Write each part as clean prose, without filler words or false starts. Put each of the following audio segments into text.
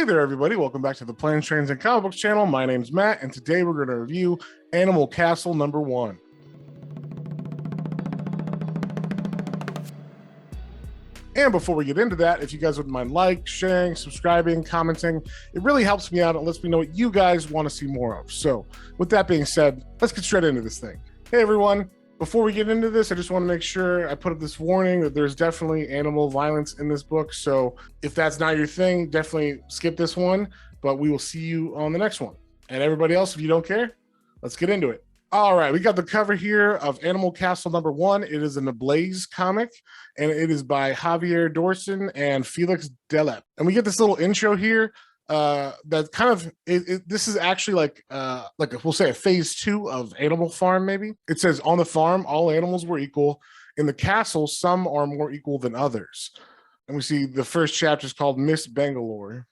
Hey there, everybody. Welcome back to the Planes, Trains, and Comic Books channel. My name's Matt, and today we're going to review Animal Castle #1. And before we get into that, if you guys wouldn't mind sharing, subscribing, commenting, it really helps me out and lets me know what you guys want to see more of. So with that being said, let's get straight into this thing. Hey, everyone. Before we get into this, I just want to make sure I put up this warning that there's definitely animal violence in this book. So if that's not your thing, definitely skip this one, but we will see you on the next one. And everybody else, if you don't care, let's get into it. All right, we got the cover here of Animal Castle #1. It is an Ablaze comic, and it is by Javier Dorson and Felix Delep. And we get this little intro here that kind of this is actually like we'll say a phase 2 of Animal Farm. Maybe it says, on the farm all animals were equal. In the castle some are more equal than others. And we see the first chapter is called Miss Bangalore.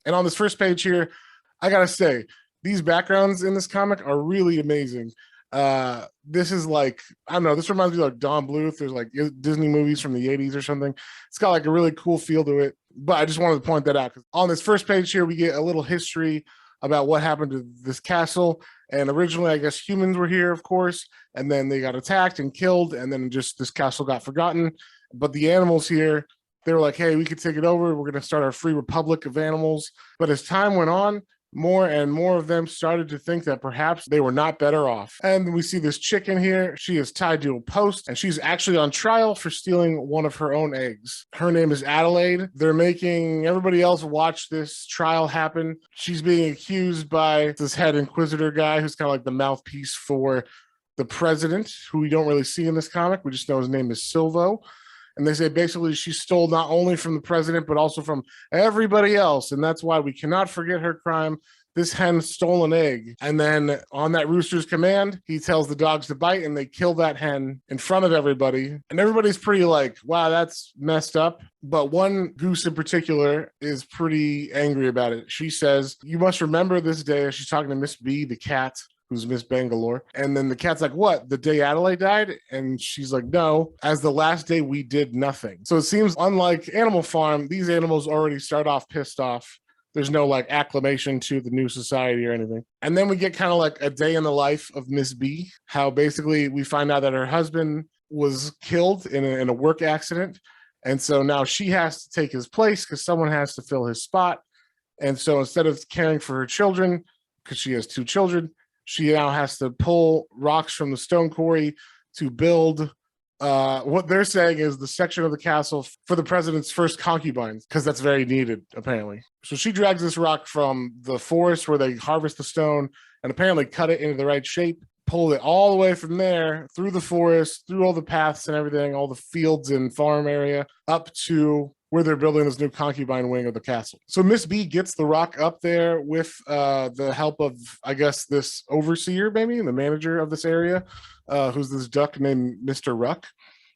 And on this first page here, I gotta say, these backgrounds in this comic are really amazing. This is like, I don't know, this reminds me of like Don Bluth. There's like Disney movies from the 80s or something. It's got like a really cool feel to it. But I just wanted to point that out, because on this first page here, we get a little history about what happened to this castle. And originally, I guess humans were here, of course, and then they got attacked and killed, and then just this castle got forgotten. But the animals here, they were like, hey, we could take it over. We're going to start our free republic of animals. But as time went on, more and more of them started to think that perhaps they were not better off. And we see this chicken here. She is tied to a post, and she's actually on trial for stealing one of her own eggs. Her name is Adelaide. They're making everybody else watch this trial happen. She's being accused by this head inquisitor guy who's kind of like the mouthpiece for the president, who we don't really see in this comic. We just know his name is Silvo. And they say basically she stole not only from the president, but also from everybody else. And that's why we cannot forget her crime. This hen stole an egg. And then on that rooster's command, he tells the dogs to bite, and they kill that hen in front of everybody. And everybody's pretty like, wow, that's messed up. But one goose in particular is pretty angry about it. She says, you must remember this day. She's talking to Miss B, the cat, who's Miss Bangalore. And then the cat's like, what, the day Adelaide died? And she's like, no, as the last day we did nothing. So it seems, unlike Animal Farm, these animals already start off pissed off. There's no like acclamation to the new society or anything. And then we get kind of like a day in the life of Miss B, how basically we find out that her husband was killed in a work accident. And so now she has to take his place because someone has to fill his spot. And so instead of caring for her children, because she has 2 children, she now has to pull rocks from the stone quarry to build what they're saying is the section of the castle for the president's first concubines, because that's very needed, apparently. So she drags this rock from the forest where they harvest the stone and apparently cut it into the right shape, pulled it all the way from there, through the forest, through all the paths and everything, all the fields and farm area, up to where they're building this new concubine wing of the castle. So Miss B gets the rock up there with the help of, I guess, this overseer, maybe, the manager of this area, who's this duck named Mr. Ruck.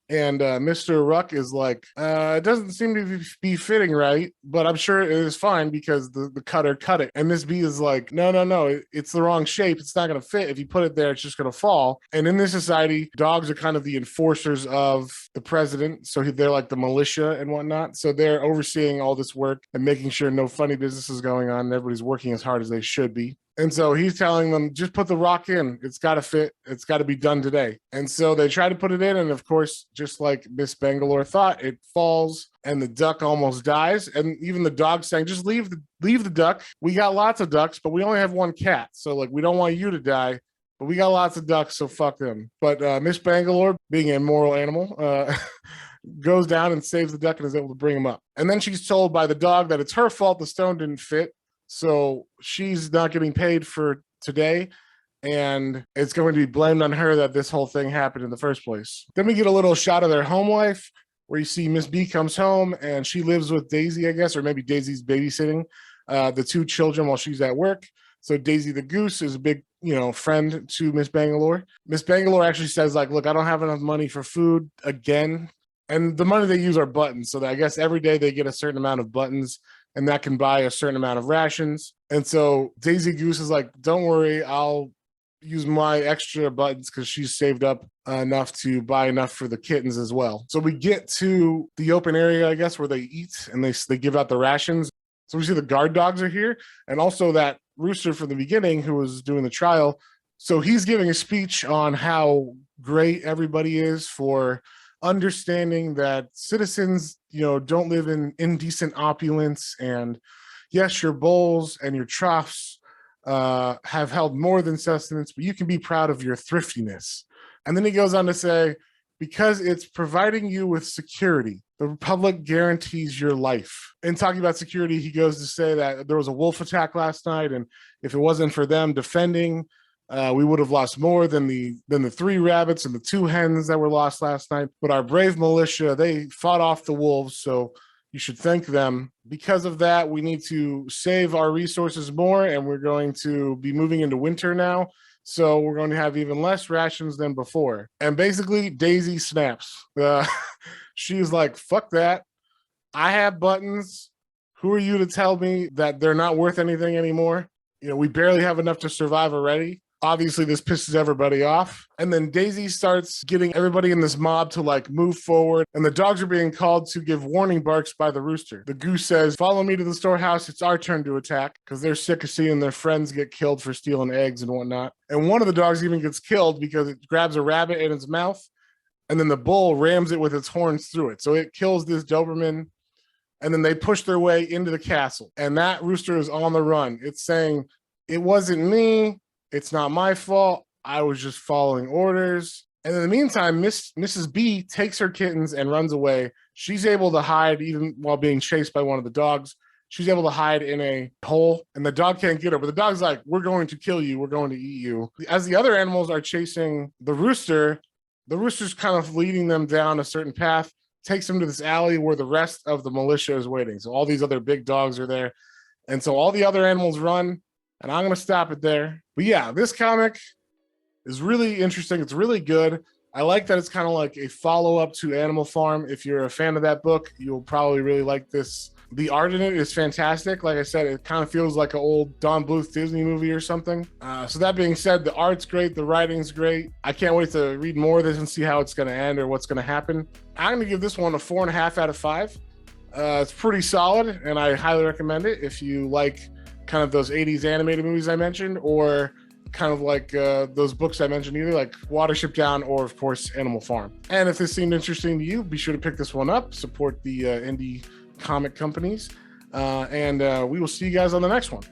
And Mr. Ruck is like, it doesn't seem to be fitting right, but I'm sure it is fine because the cutter cut it. And Miss B is like, no, it's the wrong shape. It's not going to fit. If you put it there, it's just going to fall. And in this society, dogs are kind of the enforcers of the president. So they're like the militia and whatnot. So they're overseeing all this work and making sure no funny business is going on. And everybody's working as hard as they should be. And so he's telling them, just put the rock in. It's got to fit. It's got to be done today. And so they try to put it in. And of course, just like Miss Bangalore thought, it falls and the duck almost dies. And even the dog saying, just leave the duck. We got lots of ducks, but we only have 1 cat. So like, we don't want you to die, but we got lots of ducks. So fuck them. But Miss Bangalore, being a moral animal, goes down and saves the duck and is able to bring him up. And then she's told by the dog that it's her fault the stone didn't fit. So she's not getting paid for today, and it's going to be blamed on her that this whole thing happened in the first place. Then we get a little shot of their home life where you see Miss B comes home and she lives with Daisy, I guess, or maybe Daisy's babysitting the 2 children while she's at work. So Daisy the goose is a big, friend to Miss Bangalore. Miss Bangalore actually says like, look, I don't have enough money for food again. And the money they use are buttons. So that I guess every day they get a certain amount of buttons, and that can buy a certain amount of rations. And so Daisy Goose is like, don't worry, I'll use my extra buttons because she's saved up enough to buy enough for the kittens as well. So we get to the open area, I guess, where they eat and they give out the rations. So we see the guard dogs are here, and also that rooster from the beginning who was doing the trial. So he's giving a speech on how great everybody is for understanding that citizens, don't live in indecent opulence, and yes, your bowls and your troughs have held more than sustenance, but you can be proud of your thriftiness. And then he goes on to say, because it's providing you with security, the Republic guarantees your life. In talking about security, he goes to say that there was a wolf attack last night, and if it wasn't for them defending, we would have lost more than the 3 rabbits and the 2 hens that were lost last night. But our brave militia, they fought off the wolves, so you should thank them. Because of that, we need to save our resources more, and we're going to be moving into winter now. So we're going to have even less rations than before. And basically, Daisy snaps. She's like, fuck that. I have buttons. Who are you to tell me that they're not worth anything anymore? We barely have enough to survive already. Obviously, this pisses everybody off. And then Daisy starts getting everybody in this mob to move forward. And the dogs are being called to give warning barks by the rooster. The goose says, follow me to the storehouse. It's our turn to attack, because they're sick of seeing their friends get killed for stealing eggs and whatnot. And one of the dogs even gets killed because it grabs a rabbit in its mouth, and then the bull rams it with its horns through it. So it kills this Doberman, and then they push their way into the castle. And that rooster is on the run. It's saying, it wasn't me. It's not my fault. I was just following orders. And in the meantime, Mrs. B takes her kittens and runs away. She's able to hide even while being chased by one of the dogs. She's able to hide in a hole, and the dog can't get her. But the dog's like, we're going to kill you. We're going to eat you. As the other animals are chasing the rooster's kind of leading them down a certain path, takes them to this alley where the rest of the militia is waiting. So all these other big dogs are there. And so all the other animals run. And I'm going to stop it there. But yeah, this comic is really interesting. It's really good. I like that it's kind of like a follow-up to Animal Farm. If you're a fan of that book, you'll probably really like this. The art in it is fantastic. Like I said, it kind of feels like an old Don Bluth Disney movie or something. So that being said, the art's great. The writing's great. I can't wait to read more of this and see how it's going to end or what's going to happen. I'm going to give this one a 4.5 out of 5. It's pretty solid, and I highly recommend it if you like kind of those 80s animated movies I mentioned, or kind of like those books I mentioned, either like Watership Down or, of course, Animal Farm. And if this seemed interesting to you, be sure to pick this one up, support the indie comic companies, and we will see you guys on the next one.